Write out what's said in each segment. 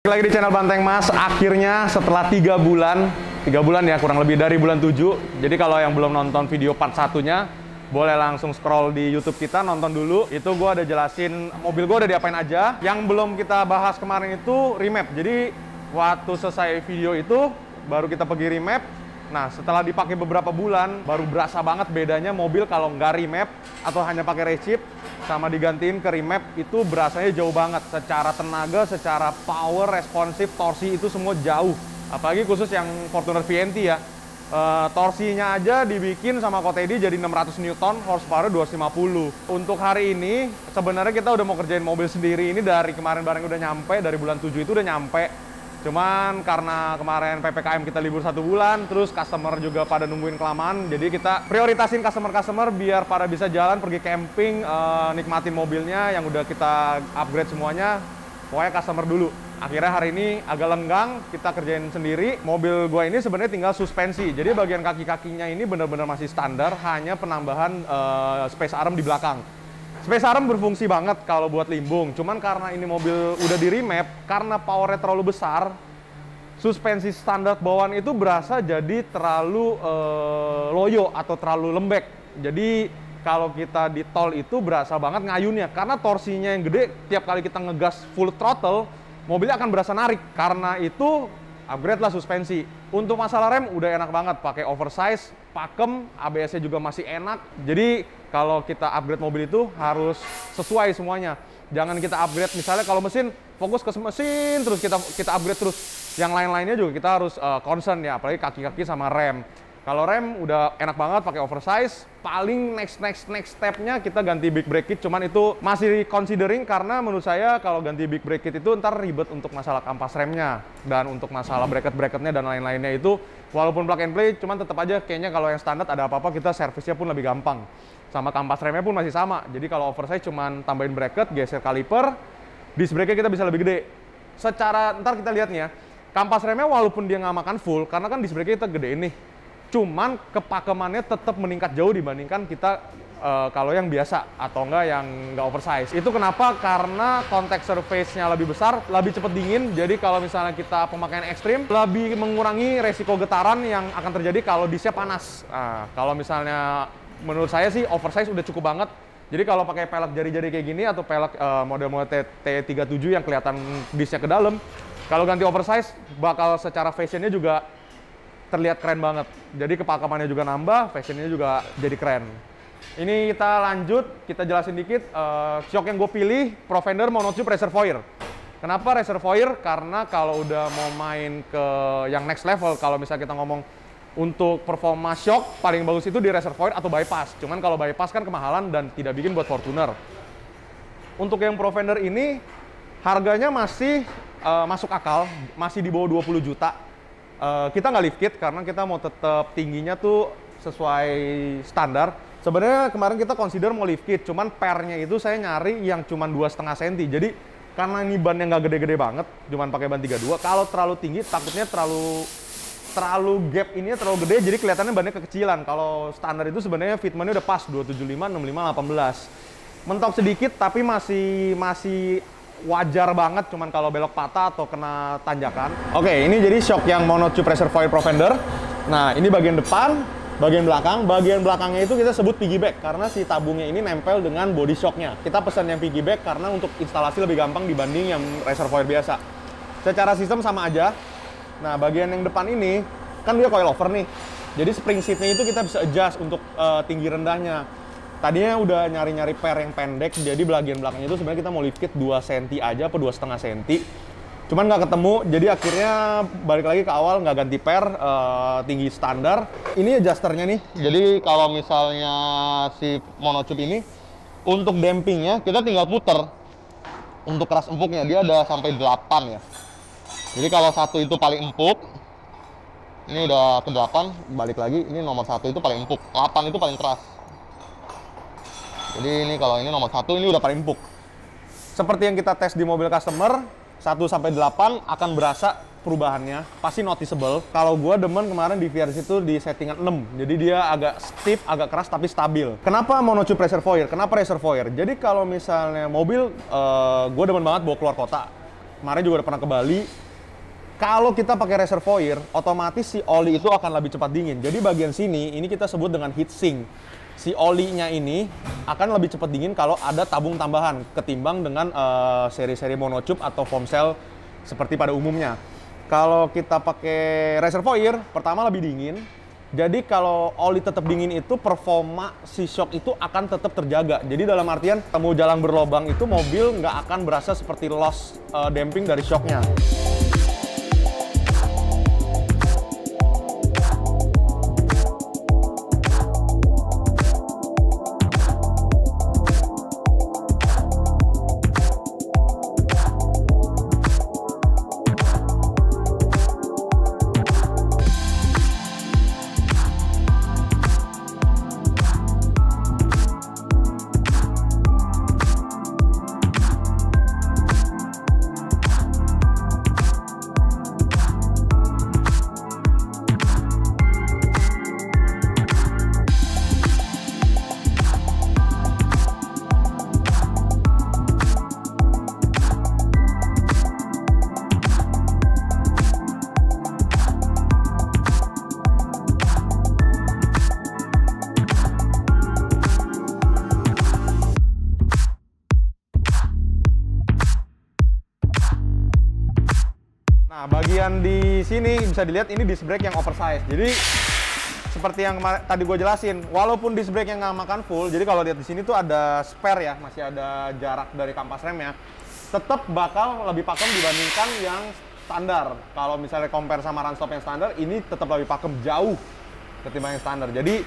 Lagi di channel Banteng Mas, akhirnya setelah 3 bulan ya, kurang lebih dari bulan 7. Jadi kalau yang belum nonton video part satunya, boleh langsung scroll di YouTube kita, nonton dulu. Itu gue ada jelasin mobil gue udah diapain aja. Yang belum kita bahas kemarin itu remap. Jadi waktu selesai video itu, baru kita pergi remap. Nah, setelah dipakai beberapa bulan, baru berasa banget bedanya mobil kalau nggak remap atau hanya pakai recip sama digantiin ke remap, itu berasanya jauh banget. Secara tenaga, secara power, responsif, torsi itu semua jauh. Apalagi khusus yang Fortuner VNT ya. Torsinya aja dibikin sama Kotedi jadi 600 Newton, horsepower 250. Untuk hari ini, sebenarnya kita udah mau kerjain mobil sendiri ini dari kemarin barang udah nyampe, dari bulan 7 itu udah nyampe. Cuman karena kemarin PPKM kita libur 1 bulan, terus customer juga pada nungguin kelamaan, jadi kita prioritasin customer-customer biar pada bisa jalan, pergi camping, nikmatin mobilnya yang udah kita upgrade semuanya, pokoknya customer dulu. Akhirnya hari ini agak lenggang, kita kerjain sendiri. Mobil gua ini sebenarnya tinggal suspensi, jadi bagian kaki-kakinya ini benar-benar masih standar, hanya penambahan space arm di belakang. Space arm berfungsi banget kalau buat limbung, cuman karena ini mobil udah di remap, karena powernya terlalu besar, suspensi standar bawaan itu berasa jadi terlalu loyo atau terlalu lembek. Jadi kalau kita di tol itu berasa banget ngayunnya, karena torsinya yang gede, tiap kali kita ngegas full throttle, mobilnya akan berasa narik. Karena itu upgrade lah suspensi. Untuk masalah rem udah enak banget, pakai oversize, pakem, ABS-nya juga masih enak. Jadi kalau kita upgrade mobil itu harus sesuai semuanya. Jangan kita upgrade misalnya kalau mesin, fokus ke mesin terus kita upgrade terus. Yang lain-lainnya juga kita harus concern ya, apalagi kaki-kaki sama rem. Kalau rem udah enak banget pakai oversize. Paling next stepnya kita ganti big brake kit, cuman itu masih considering karena menurut saya kalau ganti big brake kit itu ntar ribet untuk masalah kampas remnya dan untuk masalah bracket-bracketnya dan lain-lainnya itu walaupun plug and play, cuman tetap aja kayaknya kalau yang standar ada apa-apa kita servisnya pun lebih gampang. Sama kampas remnya pun masih sama. Jadi kalau oversize cuman tambahin bracket, geser kaliper, disc brake-nya kita bisa lebih gede. Secara ntar kita lihat nih ya, kampas remnya walaupun dia nggak makan full karena kan disc brake-nya kita gede ini. Cuman kepakemannya tetap meningkat jauh dibandingkan kita kalau yang biasa atau enggak yang nggak oversize. Itu kenapa? Karena contact surface-nya lebih besar, lebih cepat dingin. Jadi kalau misalnya kita pemakaian ekstrim, lebih mengurangi resiko getaran yang akan terjadi kalau disnya panas. Nah, kalau misalnya menurut saya sih oversize udah cukup banget. Jadi kalau pakai pelek jari-jari kayak gini atau pelek model-model T37 yang kelihatan disnya ke dalam, kalau ganti oversize bakal secara fashionnya juga terlihat keren banget. Jadi kepakemannya juga nambah, fashionnya juga jadi keren. Ini kita lanjut, kita jelasin dikit. Shock yang gue pilih Profender Monotube Reservoir. Kenapa Reservoir? Karena kalau udah mau main ke yang next level, kalau misalnya kita ngomong untuk performa shock, paling bagus itu di Reservoir atau bypass. Cuman kalau bypass kan kemahalan dan tidak bikin buat Fortuner. Untuk yang Profender ini, harganya masih masuk akal, masih di bawah 20 juta. Kita nggak lift kit karena kita mau tetap tingginya tuh sesuai standar. Sebenarnya kemarin kita consider mau lift kit, cuman pernya itu saya nyari yang cuman 2,5 cm. Jadi karena ini bannya nggak gede-gede banget, cuman pakai ban 32. Kalau terlalu tinggi takutnya terlalu gap ini terlalu gede, jadi kelihatannya bannya kekecilan. Kalau standar itu sebenarnya fitmentnya udah pas 275, 65, 18. Mentok sedikit tapi masih wajar banget, cuman kalau belok patah atau kena tanjakan. Oke, ini jadi shock yang Monotube Reservoir Profender. Nah, ini bagian depan, bagian belakang. Bagian belakangnya itu kita sebut piggyback karena si tabungnya ini nempel dengan body shocknya. Kita pesan yang piggyback karena untuk instalasi lebih gampang dibanding yang reservoir biasa. Secara sistem sama aja. Nah, bagian yang depan ini kan dia coilover nih. Jadi spring seatnya itu kita bisa adjust untuk tinggi rendahnya. Tadinya udah nyari-nyari per yang pendek, jadi bagian belakangnya itu sebenarnya kita mau lift kit 2 cm aja, atau 2,5 cm. Cuman nggak ketemu, jadi akhirnya balik lagi ke awal, nggak ganti per, tinggi standar. Ini adjusternya nih, jadi kalau misalnya si Monotube ini, untuk dampingnya kita tinggal puter. Untuk keras empuknya, dia ada sampai 8 ya. Jadi kalau 1 itu paling empuk, ini udah ke 8, balik lagi, ini nomor 1 itu paling empuk, 8 itu paling keras. Jadi ini kalau ini nomor 1 ini udah paling empuk. Seperti yang kita tes di mobil customer, 1 sampai 8 akan berasa perubahannya, pasti noticeable. Kalau gua demen kemarin di VRS itu di settingan 6. Jadi dia agak stiff, agak keras tapi stabil. Kenapa Monotube Reservoir? Kenapa Reservoir? Jadi kalau misalnya mobil gua demen banget bawa keluar kota. kemarin juga udah pernah ke Bali. Kalau kita pakai reservoir, otomatis si oli itu akan lebih cepat dingin. Jadi bagian sini, ini kita sebut dengan heat sink. Si olinya ini akan lebih cepat dingin kalau ada tabung tambahan ketimbang dengan seri-seri monotube atau foam cell seperti pada umumnya. Kalau kita pakai reservoir, pertama lebih dingin. Jadi kalau oli tetap dingin itu, performa si shock itu akan tetap terjaga. Jadi dalam artian, temu jalan berlobang itu mobil nggak akan berasa seperti loss damping dari shocknya. Nah, bagian di sini bisa dilihat ini disc brake yang oversize. Jadi seperti yang tadi gue jelasin, walaupun disc brake yang nggak makan full, jadi kalau lihat di sini tuh ada spare ya, masih ada jarak dari kampas remnya, tetap bakal lebih pakem dibandingkan yang standar. Kalau misalnya compare sama run stop yang standar, ini tetap lebih pakem jauh ketimbang yang standar. Jadi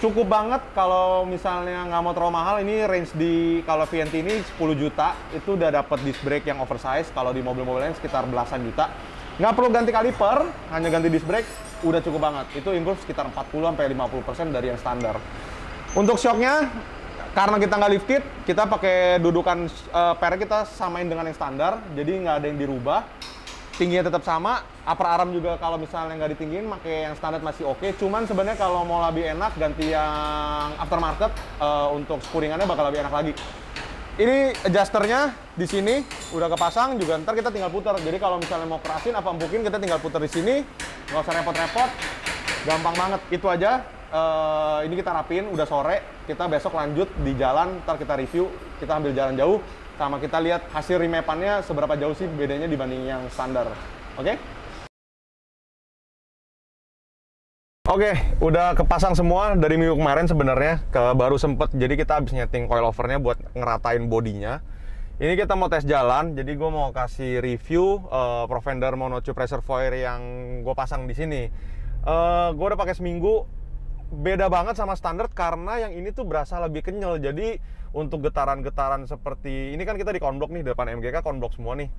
cukup banget kalau misalnya nggak mau terlalu mahal. Ini range di kalau VNT ini 10 juta itu udah dapat disc brake yang oversize. Kalau di mobil-mobil lain sekitar belasan juta. Nggak perlu ganti kaliper, hanya ganti disc brake udah cukup banget. Itu improve sekitar 40-50% dari yang standar. Untuk shocknya, karena kita nggak lift kit, kita pakai dudukan per kita samain dengan yang standar, jadi nggak ada yang dirubah. Tingginya tetap sama, upper arm juga kalau misalnya nggak ditinggiin, pakai yang standar masih oke. Cuman sebenarnya kalau mau lebih enak, ganti yang aftermarket, untuk spuringannya bakal lebih enak lagi. Ini adjusternya di sini udah kepasang, juga ntar kita tinggal putar. Jadi kalau misalnya mau kerasin apa empukin, kita tinggal putar di sini, nggak usah repot-repot, gampang banget. Itu aja. Ini kita rapiin, udah sore. Kita besok lanjut di jalan, ntar kita review, kita ambil jalan jauh, sama kita lihat hasil remapannya seberapa jauh sih bedanya dibanding yang standar. Oke? Oke, udah kepasang semua dari minggu kemarin sebenarnya, baru sempet. Jadi kita habis nyeting coilovernya buat ngeratain bodinya. Ini kita mau tes jalan, jadi gue mau kasih review Provender monotube reservoir yang gue pasang di sini. Gue udah pakai seminggu, beda banget sama standar karena yang ini tuh berasa lebih kenyal. Jadi untuk getaran-getaran seperti ini kan kita di konblok nih, depan MGK konblok semua nih.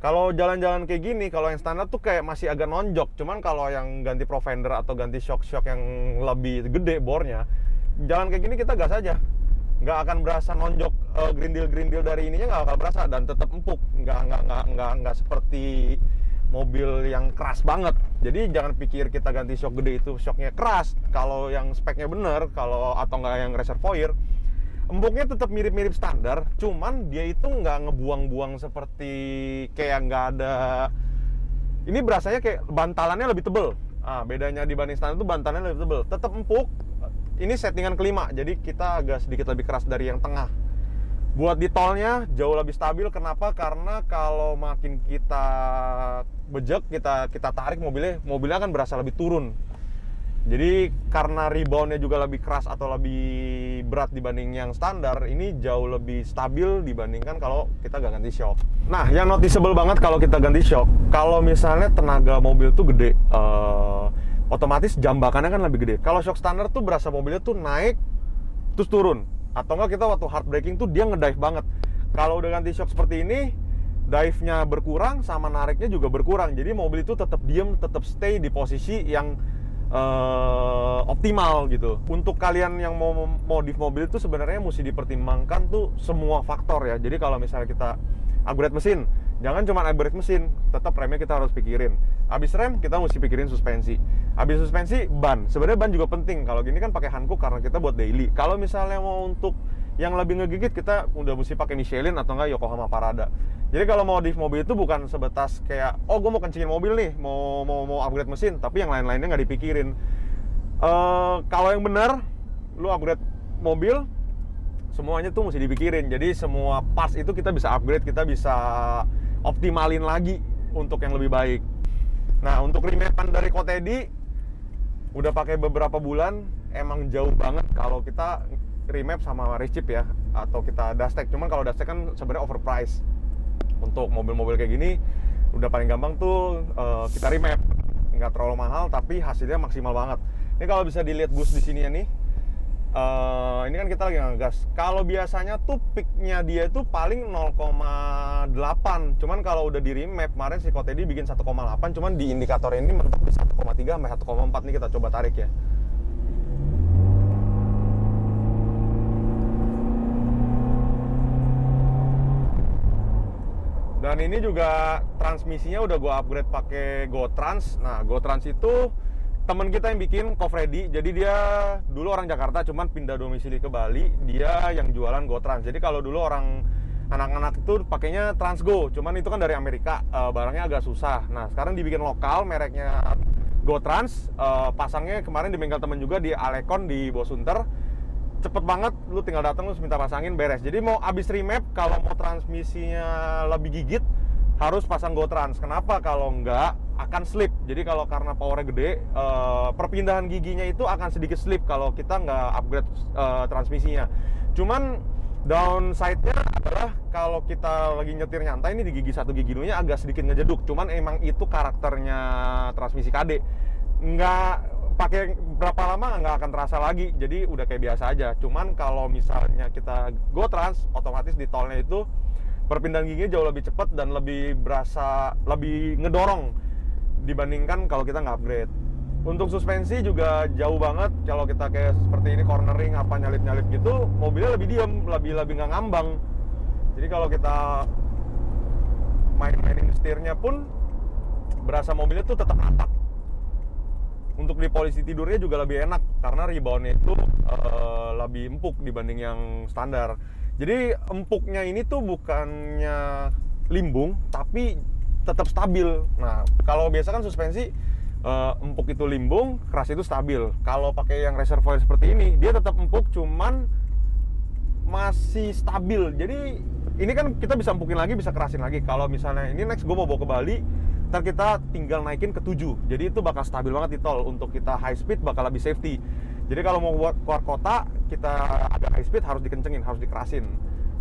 Kalau jalan-jalan kayak gini, kalau yang standar tuh kayak masih agak nonjok. Cuman kalau yang ganti Provender atau ganti shock-shock yang lebih gede bornya, jalan kayak gini kita gas aja. Nggak akan berasa nonjok, grindil-grindil dari ininya nggak akan berasa, dan tetap empuk. Nggak seperti mobil yang keras banget. Jadi jangan pikir kita ganti shock gede itu shocknya keras. Kalau yang speknya bener, atau nggak yang reservoir, empuknya tetap mirip-mirip standar, cuman dia itu nggak ngebuang-buang seperti kayak nggak ada. Ini berasanya kayak bantalannya lebih tebel. Bedanya dibanding standar itu bantalannya lebih tebel. Tetap empuk. Ini settingan kelima, jadi kita agak sedikit lebih keras dari yang tengah. Buat di tolnya jauh lebih stabil. Kenapa? Karena kalau makin kita bejek, kita tarik mobilnya akan berasa lebih turun. Jadi karena reboundnya juga lebih keras atau lebih berat dibanding yang standar, ini jauh lebih stabil dibandingkan kalau kita nggak ganti shock. Nah, yang noticeable banget kalau kita ganti shock, kalau misalnya tenaga mobil tuh gede, otomatis jambakannya kan lebih gede. Kalau shock standar tuh berasa mobilnya tuh naik terus turun, atau enggak kita waktu hard braking tuh dia ngedive banget. Kalau udah ganti shock seperti ini, dive-nya berkurang sama nariknya juga berkurang. Jadi mobil itu tetap diem, tetap stay di posisi yang optimal gitu. Untuk kalian yang mau modif mobil itu sebenarnya mesti dipertimbangkan tuh semua faktor ya. Jadi kalau misalnya kita upgrade mesin, jangan cuma upgrade mesin, tetap remnya kita harus pikirin. Habis rem kita mesti pikirin suspensi. Habis suspensi ban. Sebenarnya ban juga penting. Kalau gini kan pakai handcook karena kita buat daily. Kalau misalnya mau untuk Yang lebih ngegigit kita udah mesti pakai Michelin atau enggak Yokohama Parada. Jadi kalau modif mobil itu bukan sebatas kayak, oh gue mau kencingin mobil nih, mau upgrade mesin, tapi yang lain-lainnya nggak dipikirin. Kalau yang benar, lu upgrade mobil, semuanya tuh mesti dipikirin. Jadi semua parts itu kita bisa upgrade, kita bisa optimalin lagi untuk yang lebih baik. Nah, untuk remapan dari Kotedi udah pakai beberapa bulan, emang jauh banget kalau kita remap sama Recip ya, atau kita Dastec. Cuman kalau Dastec kan sebenarnya overpriced. Untuk mobil-mobil kayak gini udah paling gampang tuh kita remap, nggak terlalu mahal tapi hasilnya maksimal banget. Ini kalau bisa dilihat bus di sini ya nih, ini kan kita lagi ngegas. Kalau biasanya tuh peaknya dia itu paling 0,8. Cuman kalau udah di remap kemarin si Kotedi bikin 1,8, cuman di indikator ini mentok di 1,3 sampai 1,4. Nih kita coba tarik ya. Dan ini juga transmisinya udah gue upgrade pakai GoTrans. Nah, GoTrans itu temen kita yang bikin Kofredi. Jadi dia dulu orang Jakarta, cuman pindah domisili ke Bali. Dia yang jualan GoTrans. Jadi kalau dulu orang anak-anak itu pakainya Transgo, cuman itu kan dari Amerika, barangnya agak susah. Nah, sekarang dibikin lokal, mereknya GoTrans. Pasangnya kemarin di bengkel temen juga di Alekon di Bosunter. Cepet banget, lu tinggal datang lu minta pasangin beres. Jadi mau abis remap, kalau mau transmisinya lebih gigit harus pasang GoTrans. Kenapa? Kalau enggak akan slip. Jadi kalau karena powernya gede, perpindahan giginya itu akan sedikit slip kalau kita nggak upgrade transmisinya. Cuman downside-nya adalah kalau kita lagi nyetir nyantai, ini di gigi 1 gigi 2-nya agak sedikit ngejeduk. Cuman emang itu karakternya transmisi KD. Nggak pakai berapa lama nggak akan terasa lagi, jadi udah kayak biasa aja. Cuman kalau misalnya kita GoTrans, otomatis di tolnya itu perpindahan giginya jauh lebih cepat dan lebih berasa, lebih ngedorong dibandingkan kalau kita nggak upgrade. Untuk suspensi juga jauh banget. Kalau kita kayak seperti ini cornering apa nyalip-nyalip gitu, mobilnya lebih diem, lebih nggak ngambang. Jadi kalau kita main-mainin setirnya pun berasa mobilnya tuh tetap atak. Untuk di posisi tidurnya juga lebih enak karena reboundnya itu lebih empuk dibanding yang standar. Jadi empuknya ini tuh bukannya limbung tapi tetap stabil. Nah, kalau biasa kan suspensi empuk itu limbung, keras itu stabil. Kalau pakai yang reservoir seperti ini, dia tetap empuk cuman masih stabil. Jadi ini kan kita bisa empukin lagi, bisa kerasin lagi. Kalau misalnya ini next gue mau bawa ke Bali, ntar kita tinggal naikin ke 7. Jadi itu bakal stabil banget di tol. Untuk kita high speed bakal lebih safety. Jadi kalau mau buat keluar kota, kita agak high speed harus dikencengin, harus dikerasin.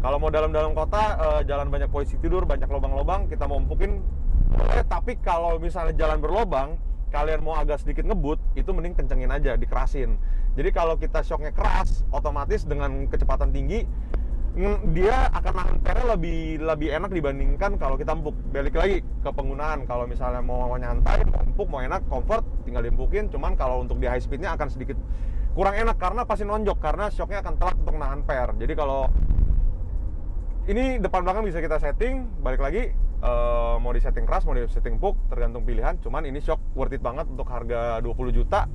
Kalau mau dalam kota, jalan banyak posisi tidur, banyak lubang-lubang, kita mau empukin boleh. Tapi kalau misalnya jalan berlubang, kalian mau agak sedikit ngebut, itu mending kencengin aja, dikerasin. Jadi kalau kita shocknya keras, otomatis dengan kecepatan tinggi, dia akan nahan pernya lebih enak dibandingkan kalau kita empuk. Balik lagi ke penggunaan. Kalau misalnya mau nyantai, mau empuk, mau enak, comfort, tinggal diempukin. Cuman kalau untuk di high speednya akan sedikit kurang enak karena pasti nonjok, karena shocknya akan telat untuk nahan per. Jadi kalau ini depan belakang bisa kita setting, balik lagi mau di setting keras, mau di setting empuk, tergantung pilihan. Cuman ini shock worth it banget untuk harga 20 juta.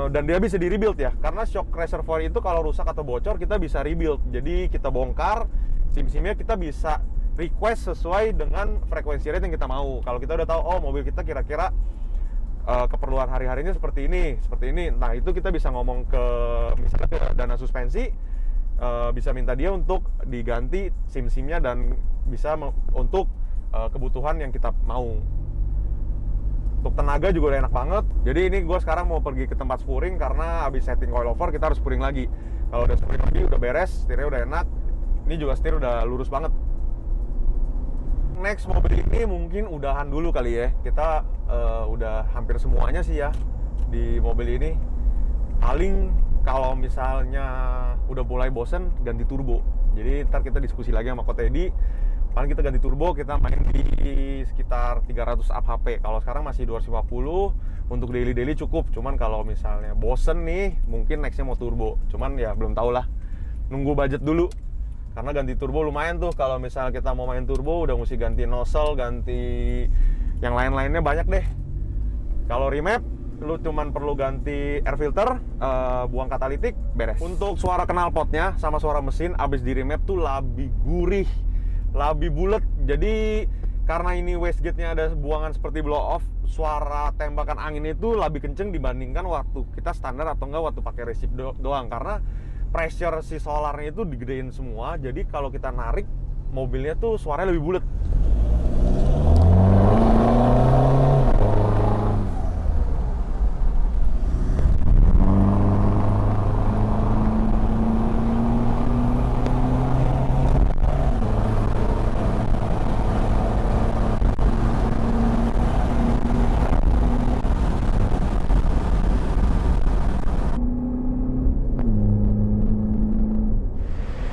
Dan dia bisa di rebuild ya, karena shock reservoir itu kalau rusak atau bocor kita bisa rebuild. Jadi kita bongkar sim-simnya, kita bisa request sesuai dengan frekuensi rate yang kita mau. Kalau kita udah tahu, oh mobil kita kira-kira keperluan hari-harinya seperti ini, nah itu kita bisa ngomong ke misalnya ke Dana Suspensi, bisa minta dia untuk diganti sim-simnya dan bisa untuk kebutuhan yang kita mau. Untuk tenaga juga udah enak banget. Jadi ini gue sekarang mau pergi ke tempat spuring karena habis setting coilover kita harus spuring lagi. Kalau udah spuring lagi udah beres, setirnya udah enak. Ini juga setir udah lurus banget. Next mobil ini mungkin udahan dulu kali ya. Kita udah hampir semuanya sih ya di mobil ini. Paling kalau misalnya udah mulai bosen, ganti turbo. Jadi ntar kita diskusi lagi sama Kotedi. Paling kita ganti turbo, kita main di sekitar 300 up HP. Kalau sekarang masih 250, untuk daily cukup. Cuman kalau misalnya bosen nih, mungkin nextnya mau turbo. Cuman ya belum tau lah, nunggu budget dulu. Karena ganti turbo lumayan tuh. Kalau misalnya kita mau main turbo, udah mesti ganti nozzle, ganti yang lain-lainnya banyak deh. Kalau remap, lu cuman perlu ganti air filter, buang katalitik, beres. Untuk suara knalpotnya sama suara mesin abis di remap tuh lebih gurih, lebih bulat. Jadi karena ini wastegate-nya ada buangan seperti blow off, suara tembakan angin itu lebih kenceng dibandingkan waktu kita standar atau enggak waktu pakai resip doang. Karena pressure si solarnya itu digedein semua, jadi kalau kita narik mobilnya tuh suaranya lebih bulat.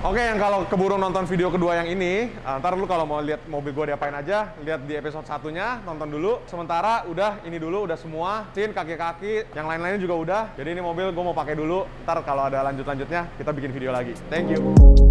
Oke, yang kalau keburu nonton video kedua yang ini, ntar lu kalau mau lihat mobil gue diapain aja, lihat di episode satunya, nonton dulu. Sementara udah ini dulu, udah semua, mesin, kaki-kaki, yang lain-lainnya juga udah. Jadi ini mobil gue mau pakai dulu, ntar kalau ada lanjut-lanjutnya kita bikin video lagi. Thank you.